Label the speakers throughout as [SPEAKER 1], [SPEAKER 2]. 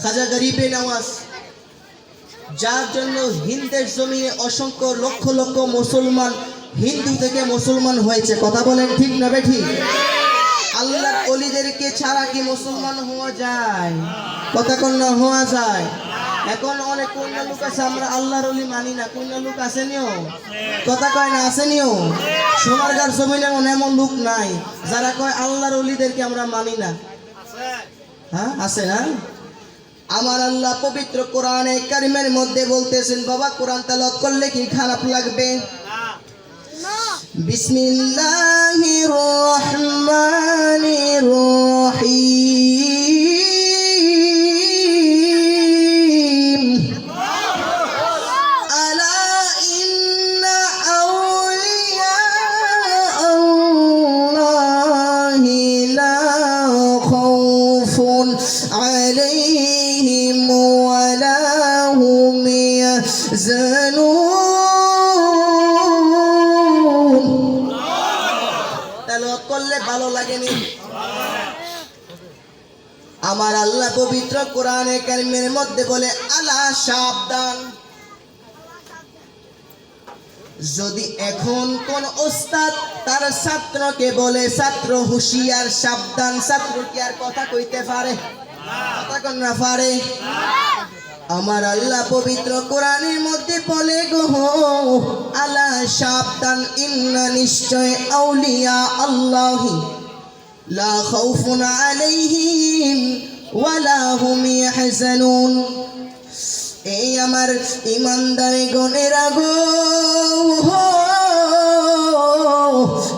[SPEAKER 1] খাজা গরিবে নওয়াজ, যার জন্য হিন্দের জমিনে অসংখ্য লক্ষ লক্ষ মুসলমান হিন্দু থেকে মুসলমান হয়েছে। কথা বলেন ঠিক না বেঠিক? আল্লাহর ওলিদেরকে ছাড়া কি মুসলমান হওয়া যায়? কথা কোন না হওয়া যায়? এখন অনেক কোন লোক আছে আমরা আল্লাহর ওলি মানি না, কোন লোক আসেনিও? কথা কয় না আসেনিও? সোনারগাঁর জমিনে এমন লোক নাই যারা কয় আল্লাহর ওলিদেরকে আমরা মানি না। হ্যাঁ আছে না? আমার আল্লাহ পবিত্র কোরআনে কারিমের মধ্যে বলতেছেন, বাবা কোরআন তেলাওয়াত করলে কি খারাপ লাগবে? বিসমিল্লাহির রহমানির রহিম। আলা ইন্না আউলিয়া আল্লাহি লা খাউফুন আলাইহিম ওয়া লা হুম ইয়াহজানুন। করলে ভালো লাগেনি? আমার আল্লাহ পবিত্র কোরআনে কারিমের মধ্যে বলে, আলা সাবধান। যদি এখন কোন ওস্তাদ তার ছাত্রকে বলে, ছাত্র হুঁশিয়ার সাবধান, ছাত্র কি আর কথা কইতে পারে? কথা কোন না পারে? আমার আল্লাহ পবিত্র কোরআনের মধ্যে বলে গো, আলা সাবধান, ইন্না নিশ্চয় আউলিয়া আল্লাহি লা খাউফুন আলাইহিম ওয়া লা হুম ইয়াহজানুন। এই আমার ইমানদার গণেরা গো,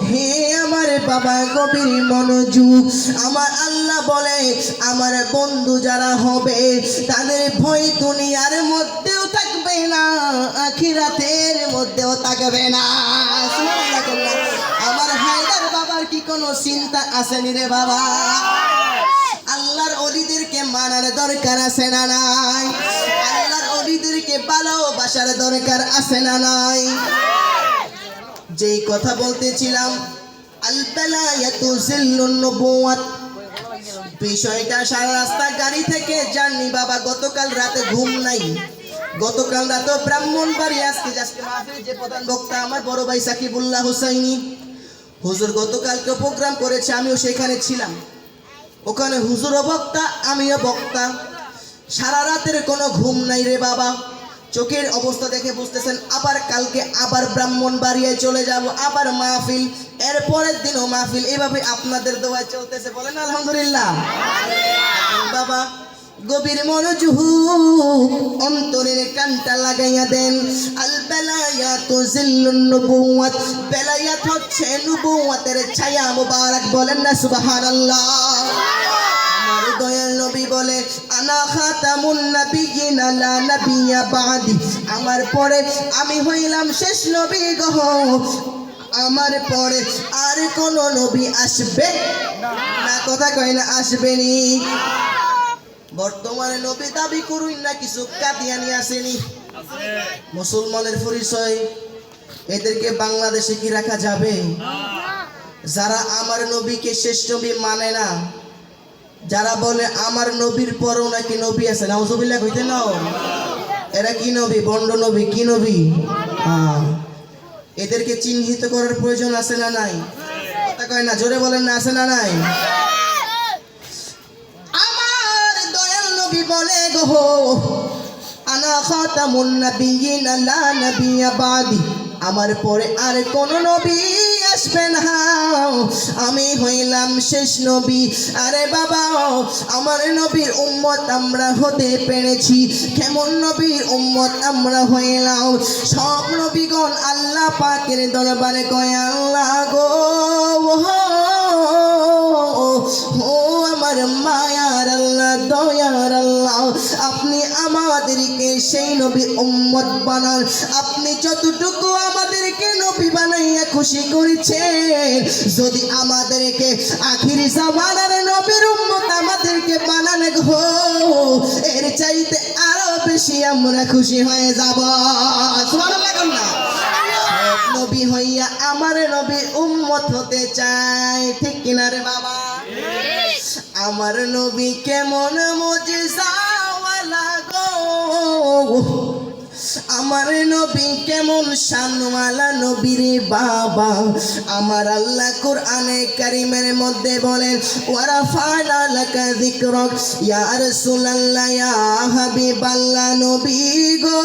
[SPEAKER 1] হে আমার বাবা গভীর মনোযোগ। আমার আল্লাহ বলে, আমার বন্ধু যারা হবে তাদের ভয় দুনিয়ার মধ্যেও থাকবে না, আখিরাতের মধ্যেও থাকবে না। আমার হায়দার বাবার কি কোনো চিন্তা আসেনি রে বাবা? আল্লাহর ওলিদেরকে মানার দরকার আছে না নাই? আল্লাহর ওলিদেরকে ভালোবাসার দরকার আছে না নাই? যেই কথা বলতেছিলাম, আল বালায়াতু জিল্লুন নবুওয়াত, বিষয়টা সারা রাস্তা গাড়ি থেকে জার্নি বাবা। গতকাল রাতে ঘুম নাই, গতকাল রাতে ব্রাহ্মণবাড়ি আজকে মাহফিল যে প্রধান বক্তা আমার বড় ভাই সাকিবুল্লাহ হুসাইনি হুজুর গতকালকে প্রোগ্রাম করেছে, আমিও সেখানে ছিলাম। ওখানে হুজুরও বক্তা, আমিও বক্তা। সারা রাতের কোনো ঘুম নাই রে বাবা। চোখের অবস্থা দেখে বুঝতেছেন আবার কালকে আবার ব্রাহ্মণবাড়িয়ায় চলে যাব, আবার মাহফিল, এর পরের দিনও মাহফিল, এভাবে আপনাদের দোয়ায় চলতেছে। বলেন আলহামদুলিল্লাহ। বাবা গভীর মনোযোগ, অন্তরের কানটা লাগাইয়া দেন। আল বালায়াতু জিল্লুন নবুওয়াত, বেলায়াত হচ্ছে নবুওয়াতের ছায়া মুবারক। বলেন না সুবহানাল্লাহ। আমার দয়াল নবী বলে, আনা খাতামুন নাবিয়িন লা নাবিয়্যা বাদি, আমার পরে আমি হইলাম শেষ নবী গো, আমার পরে আর কোন নবী আসবে না। কথা কয় না আসবেনি? বর্তমানে নবী দাবি করুন না কিছু কাদিয়ানি আসেনি, মুসলমানের পরিচয়। এদেরকে বাংলাদেশে কি রাখা যাবে? যারা আমার নবীকে শেষ নবী মানে না, যারা বলে আমার নবীর পরও নাকি নবী আছে, নাউজুবিল্লাহ কইতে নাও, এরা কি নবী? বন্ড নবী। কি নবী? এদেরকে চিহ্নিত করার প্রয়োজন আছে না নাই? কথা কয় না, জোরে বলেন না, আছে না নাই? আমার দয়াল নবী বলে গো, আনা খাতামুন নাবিয়িন লা নাবিয়্যা বাদি, আমার পরে আর কোন নবী আসবে না, আমি হইলাম শেষ নবী। আরে বাবা, আমার নবীর উম্মত আমরা হতে পেরেছি। কেমন নবীর উম্মত আমরা হইলাম? সব নবীগণ আল্লাহ পাকের দরবারে কয়, আল্লাহ গো, ও আমার মায়ার আল্লাহ, দয়ার আল্লাহ, আপনি আমাদেরকে সেই নবীর উম্মত বানান। আপনি যতটুকু আমাদেরকে নবী বানাইয়া খুশি করেছেন, যদি আমাদেরকে আখিরি জামানার নবীর উম্মত আমাদেরকে বানান গো, এর চাইতে আরো বেশি আমরা খুশি হয়ে যাব। সুবহানাল্লাহ। না নবী হইয়া আমার নবীর উম্মত হতে চাই, ঠিক কিনা রে বাবা? আমার নবী কেমন মুজিজাওয়ালা গো, আমার নবী কেমন শানওয়ালা নবী রে বাবা। আমার আল্লাহ কোরআনে কারীমের মধ্যে বলেন ওয়ারাফানা লাকা যিকরাক ইয়া রাসূলুল্লাহ ইয়া হাবিবাল্লাহ নবী গো,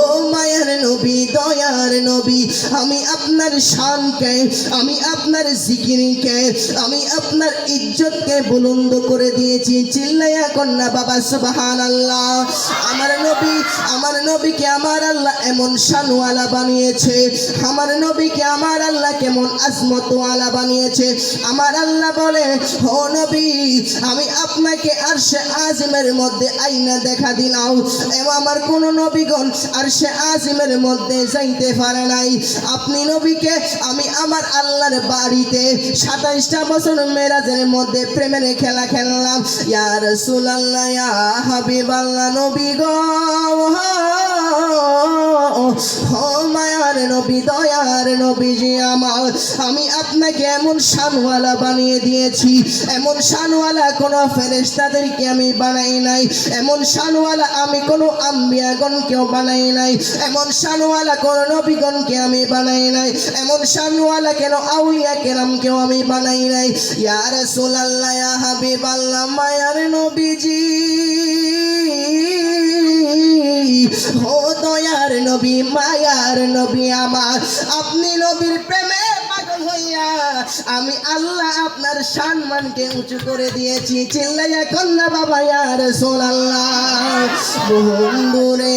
[SPEAKER 1] ও মায়ের নবী দয়ার নবী, আমি আপনার শানকে, আমি আপনার জিকিরকে, আমি আপনার ইজ্জতকে বুলন্দ করে দিয়েছি। চিল্লাইয়া কন্যা বাবা সুবহানাল্লাহ। আমার নবীকে আমার আল্লাহ এমন শানওয়ালা বানিয়েছে, আমার নবীকে আমার আল্লাহ কেমন আজমতওয়ালা বানিয়েছে। আমার আল্লাহ বলে ও নবী, আমি আপনাকে আরশে আজিমের মধ্যে আইনা দেখা দিলাম, এবং আমার কোন নবীগণ আরশে আজিমের মধ্যে যাইতে পারে নাই। আপনি নবীকে আমি আমার আল্লাহর বাড়িতে 27টা বছর মেরাজের মধ্যে প্রেমের খেলা খেললাম। ইয়া রাসূলুল্লাহ ইয়া হাবিবাল্লাহ নবী গো, ও মায়ার নবী দয়ার নবীজি আমার, আমি আপনাকে এমন শানওয়ালা বানিয়ে দিয়েছি, এমন শানওয়ালা কোনো ফেরেশতাদেরকে আমি বানাই নাই, এমন শানওয়ালা আমি কোনো আম্বিয়াগণকেও বানাই নাই, এমন শানওয়ালা কোনো নবীগণকে আমি বানাই নাই, এমন শানওয়ালা কেন আউলিয়া কেরামকেও আমি বানাই নাই। ইয়া রাসূলুল্লাহ ইয়া হাবিবাল্লাহ মায়ার নবীজি, ও দয়ার নবী মায়ার নবী আমার, আপনি নবীর প্রেমে পাগল হইয়া আমি আল্লাহ আপনার সম্মানকে উঁচু করে দিয়েছি। চিল্লাইয়া কন্যা বাবা ইয়া রাসূলুল্লাহ। বন্ধুরে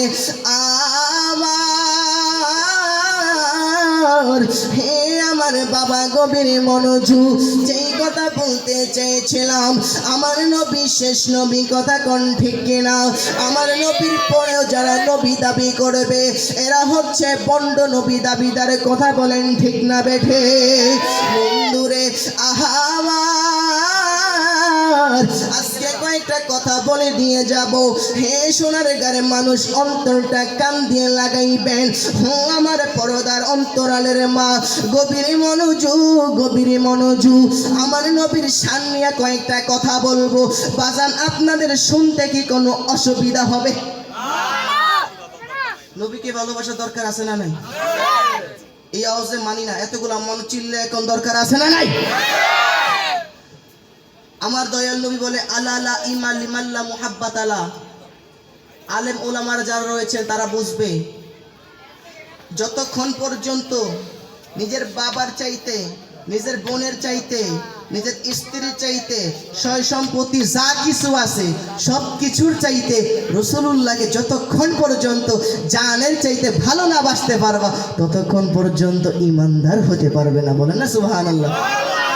[SPEAKER 1] আমার, হে আমার বাবা গভীর মনোযোগ, যেই কথা বলতে চেয়েছিলাম, আমার নবী শেষ নবী, কথা কোন ঠিক কিনা? আমার নবীর পরেও যারা নবী দাবি করবে এরা হচ্ছে বন্ড নবী দাবিদার, কথা বলেন ঠিক না বেঠে? বন্ধুরে আজকে কয়েকটা কথা বলে দিয়ে যাব। হে সোনার গারে মানুষ, অন্তরটা কান দিয়ে লাগাইবেন। আমার পরদার অন্তরালের মা, গভীর মনোযোগ, গভীর মনোযোগ। আমার নবীর শান নিয়ে কয়েকটা কথা বলবো বাজান, আপনাদের শুনতে কি কোনো অসুবিধা হবে? নবীকে ভালোবাসার দরকার আছে না নাই? এই আওয়াজে মানি না, এতগুলা মন চিল্লে এখন দরকার আছে না নাই? আমার দয়াল নবী বলে আলা লা ইমান লিমাল্লা মুহাব্বাত আলা। আলেম ওলামার যারা রয়েছেন তারা বুঝবে, যতক্ষণ পর্যন্ত নিজের বাবার চাইতে, নিজের বোনের চাইতে, নিজের স্ত্রীর চাইতে, সয় সম্পত্তি যা কিছু আছে সব কিছুর চাইতে রাসূলুল্লাহকে যতক্ষণ পর্যন্ত জানের চাইতে ভালো না বাসতে পারবা ততক্ষণ পর্যন্ত ইমানদার হতে পারবে না। বলেন না সুবহানাল্লাহ।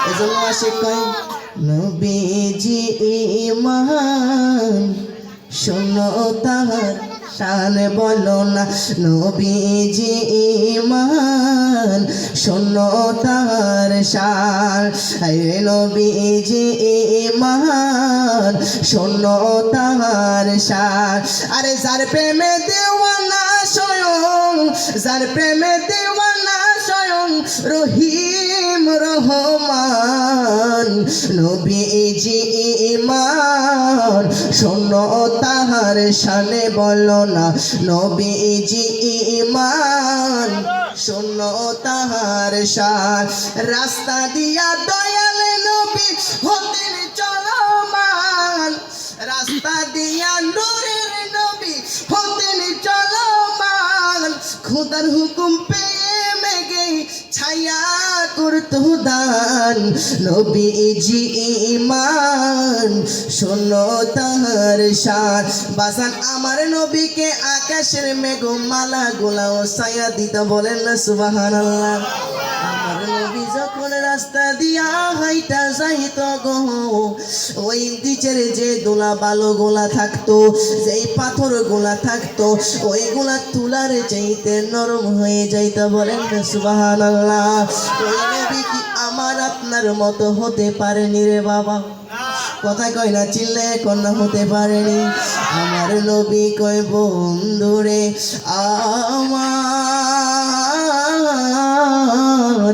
[SPEAKER 1] এজন্য আশিক কয় নবীজি ইমান শোনো তাহার শান বলো না, নবীজি ইমান শোনো তাহার শান, হে নবীজি ইমান শোনো তাহার শান। আরে যার প্রেমে দেওয়ানা স্বয়ং, যার প্রেমে দেওয়ানা স্বয়ং রহিম রহমান, নবীজি ইমান শোনো তাহার শানে বলো না, নবীজি ইমান শোনো তাহার শান। রাস্তা দিয়া দয়াল নবী হতেন চলমান, রাস্তা দিয়া নূরের নবী হতেন চলমান, খোদার হুকুম পেয়ে মেঘে ছায়া করতো দান, নবীজি ইমান শোনো তাহার শান। বাসান আমার নবীকে আকাশের মেঘমালা গোলাও ছায়া দিতে, বলেন না সুবহানাল্লাহ। আমার নবী যখন রাস্তা দিয়া হাইটা যাইতো গো, ওই নিচের যে দোলা বালো গোলা থাকতো, যেই পাথর গোলা থাকতো, ওইগুলা তুলার চাইতে নরম হয়ে যাইতো, বলেন না সুবহানাল্লাহ। ওই নবী কি আমার আপনার মতো হতে পারেনি রে বাবা? কথা কয় না, চিল্লে কন্যা হতে পারেনি। আমার নবী কয় বন্ধুরে আমার,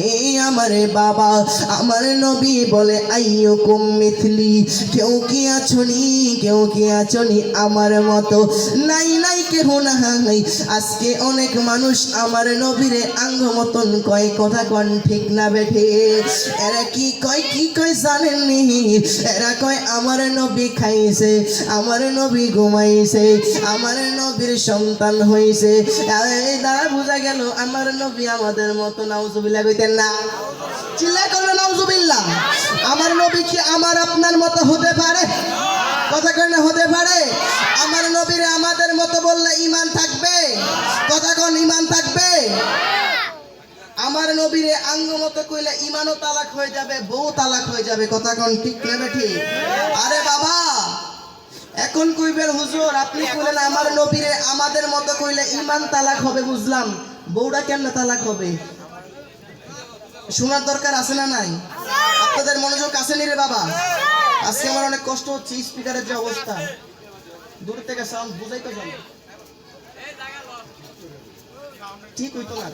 [SPEAKER 1] এই আমারে বাবা, আমার নবী বলে আইয়ুকুম মিথলি, কেউ কি আছনি, কেউ কি আছনি আমার মতো, নাই নাই কেহ নাই। আজকে অনেক মানুষ আমার নবীরে আঙ্গ মতন কয়, কথা কন ঠিক না বেঠে? এরা কি কয় জানেননি? এরা কয় আমার নবী খাইছে, আমার নবী ঘুমাইছে, আমার নবীর সন্তান হইছে। এই দ্বারা বোঝা গেল আমার নবী আমাদের মতো। নাউজুবিল্লাহ কইতেন না? চিল্লা করলে নাউজুবিল্লাহ। আমার নবী কি আমার আপনার মতো হতে পারে? কথা কন হতে পারে? আমার নবীরে আমাদের মতো বললে ঈমান থাকবে? কথা কন ঈমান থাকবে? আমার নবীরে আঙ্গ মতো কইলে ঈমানও তালাক হয়ে যাবে, বউ তালাক হয়ে যাবে। কথা কন ঠিক না ঠিক? আরে বাবা, এখন কইবেন হুজুর আপনি কইলেন আমার নবীরে আমাদের মতো কইলে ঈমান তালাক হবে, বুঝলাম, বউটা কেমনে তালাক হবে? শোনার দরকার আছে না নাই? আপনাদের মনোযোগ আছে নি রে বাবা? আজকে আমার অনেক কষ্ট হচ্ছে, স্পিকারের যে অবস্থা, দূর থেকে সাউন্ড বুঝাই তো জানো, ঠিক হইতো না।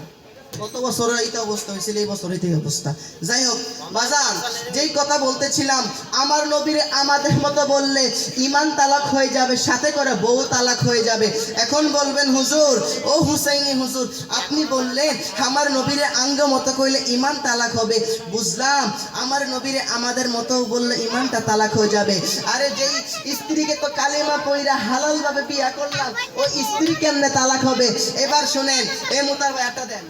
[SPEAKER 1] গত বছর এইটা অবস্থা হয়েছিল, এই বছর এই অবস্থা। যাই হোক বাজান, যেই কথা বলতেছিলাম, আমার নবীরে আমাদের মতো বললে ঈমান তালাক হয়ে যাবে, সাথে করে বউ তালাক হয়ে যাবে। এখন বলবেন হুজুর, ও হুসাইনি হুজুর আপনি বললেন আমার নবীরে আঙ্গ মতো কইলে ঈমান তালাক হবে, বুঝলাম, আমার নবীরে আমাদের মতো বললে ঈমানটা তালাক হয়ে যাবে। আরে যেই স্ত্রীকে তো কালিমা পইরা হালাল ভাবে বিয়া করলাম, ওই স্ত্রী কেমনে তালাক হবে? এবার শুনেন, এ মুতার একটা দেন।